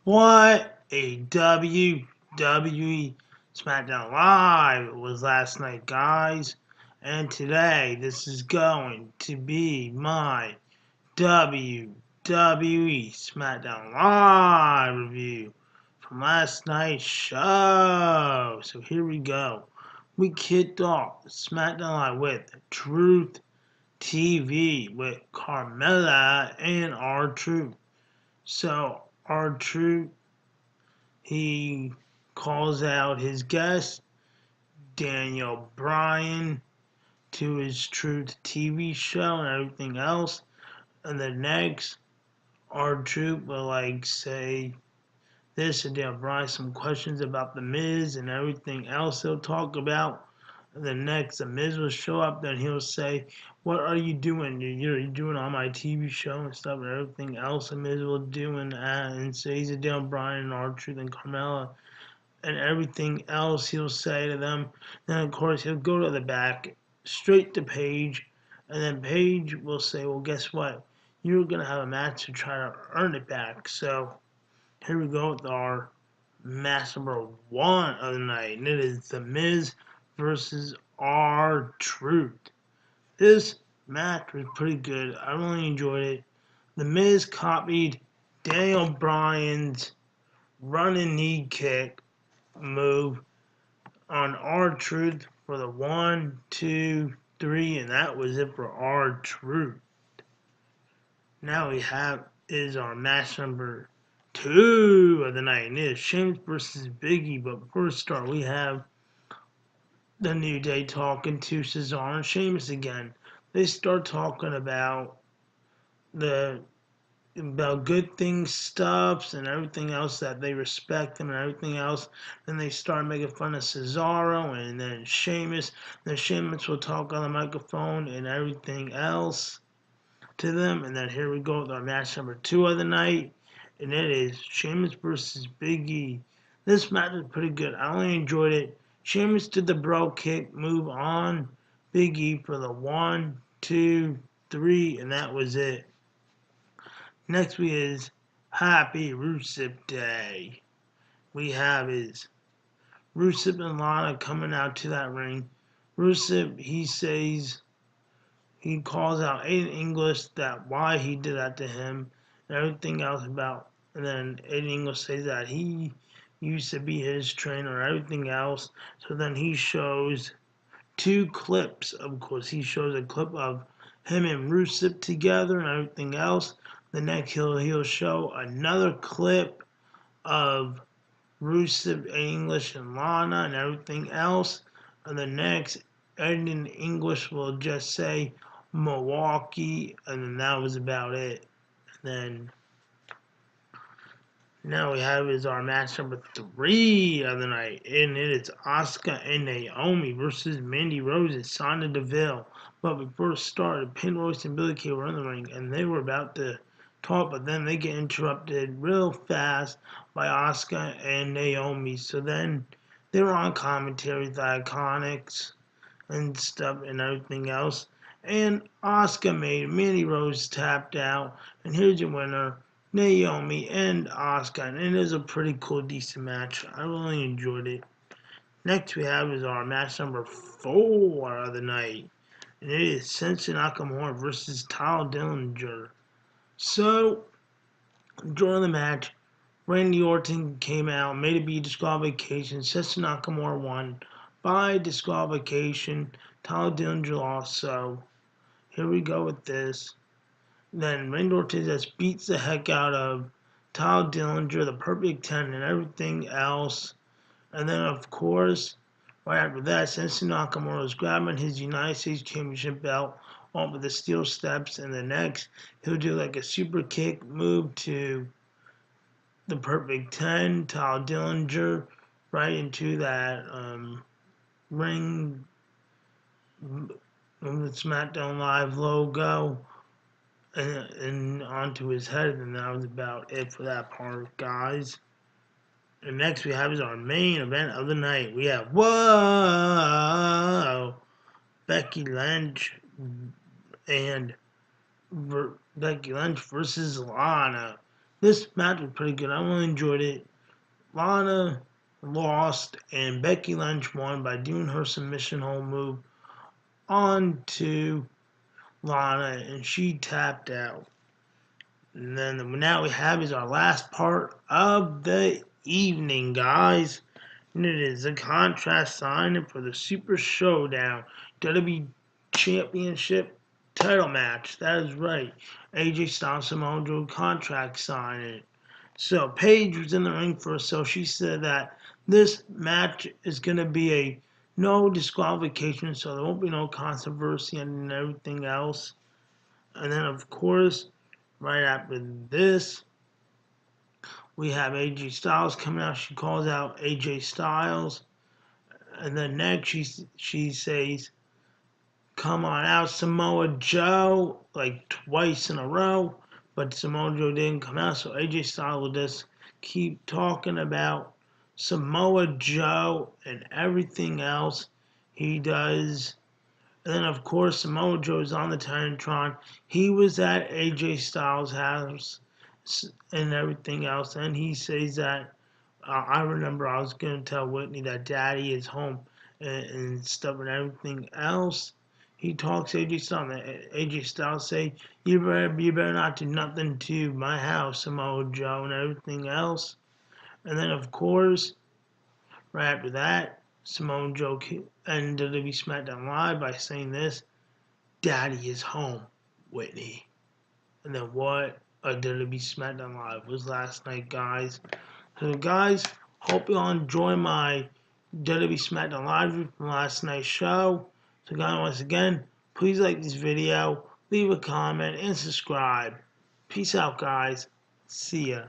What a WWE SmackDown Live was last night, guys. And today, this is going to be my WWE SmackDown Live review from last night's show. So here we go. We kicked off SmackDown Live with Truth TV with Carmella and R-Truth. So R-Truth, he calls out his guest, Daniel Bryan, to his Truth TV show and everything else. And then next, R-Truth will say this and Daniel Bryan some questions about The Miz and everything else he'll talk about. And then next, The Miz will show up, then he'll say, "What are you doing? You're doing on my TV show and stuff and everything else." The Miz will do and say he's a Daniel Bryan and R-Truth and Carmella and everything else he'll say to them. Then, of course, he'll go to the back, straight to Paige, and then Paige will say, "Well, guess what? You're going to have a match to try to earn it back." So, here we go with our match number 1 of the night, and it is The Miz versus R-Truth. This match was pretty good. I really enjoyed it. The Miz copied Daniel Bryan's running knee kick move on R-Truth for the 1, 2, 3, and that was it for R-Truth. Now we have is our match number 2 of the night, and it is Sheamus versus Big E. But before we start, we have the New Day talking to Cesaro and Sheamus again. They start talking about good things, stuffs, and everything else that they respect them and everything else. Then they start making fun of Cesaro and then Sheamus. Then Sheamus will talk on the microphone and everything else to them. And then here we go with our match number 2 of the night, and it is Sheamus versus Big E. This match is pretty good. I only enjoyed it. Sheamus did the bro kick move on Big E for the 1, 2, 3, and that was it. Next we is Happy Rusev Day. We have is Rusev and Lana coming out to that ring. Rusev, he calls out Aiden English that why he did that to him and everything else about, and then Aiden English says that he used to be his trainer and everything else. So then he shows 2 clips. Of course, he shows a clip of him and Rusev together and everything else. The next he'll show another clip of Rusev, English, and Lana and everything else. And the next, Aiden English will just say Milwaukee, and then that was about it. And then now we have is our match number 3 of the night, and it is Asuka and Naomi versus Mandy Rose and Sonya Deville. But before it started, Pin Royce and Billie Kay were in the ring, and they were about to talk, but then they get interrupted real fast by Asuka and Naomi. So then they were on commentary, the Iconics and stuff and everything else. And Asuka made Mandy Rose tapped out, and here's your winner, Naomi and Asuka, and it is a pretty cool, decent match. I really enjoyed it. Next we have is our match number 4 of the night, and it is Shinsuke Nakamura versus Tyler Dillinger. So, during the match, Randy Orton came out, made it be disqualification. Shinsuke Nakamura won by disqualification. Tyler Dillinger lost. So, here we go with this. Then Randy Orton just beats the heck out of Tyler Dillinger, the Perfect 10, and everything else. And then, of course, right after that, Shinsuke Nakamura was grabbing his United States Championship belt off of the steel steps, and the next, he'll do like a super kick move to the Perfect 10, Tyler Dillinger, right into that ring with the SmackDown Live logo. And onto his head, and that was about it for that part, guys. And next we have is our main event of the night. We have Becky Lynch and Becky Lynch versus Lana. This match was pretty good. I really enjoyed it. Lana lost, and Becky Lynch won by doing her submission hold move onto Lana, and she tapped out. And then now we have is our last part of the evening, guys. And it is a contract signing for the Super Showdown WWE Championship title match. That is right. AJ Styles Samoa Joe contract signing. So Paige was in the ring first, so she said that this match is going to be a no disqualification, so there won't be no controversy and everything else. And then, of course, right after this, we have AJ Styles coming out. She calls out AJ Styles. And then next she says, "Come on out, Samoa Joe," like twice in a row. But Samoa Joe didn't come out, so AJ Styles will just keep talking about Samoa Joe and everything else he does. And then, of course, Samoa Joe is on the Titantron. He was at AJ Styles' house and everything else. And he says that, I remember I was going to tell Whitney that Daddy is home and stuff and everything else. He talks to AJ Styles. AJ Styles say, you better not do nothing to my house, Samoa Joe, and everything else. And then, of course, right after that, Samoa Joe ended WWE SmackDown Live by saying this, "Daddy is home, Whitney." And then what a WWE SmackDown Live was last night, guys. So, guys, hope you all enjoy my WWE SmackDown Live review from last night's show. So, guys, once again, please like this video, leave a comment, and subscribe. Peace out, guys. See ya.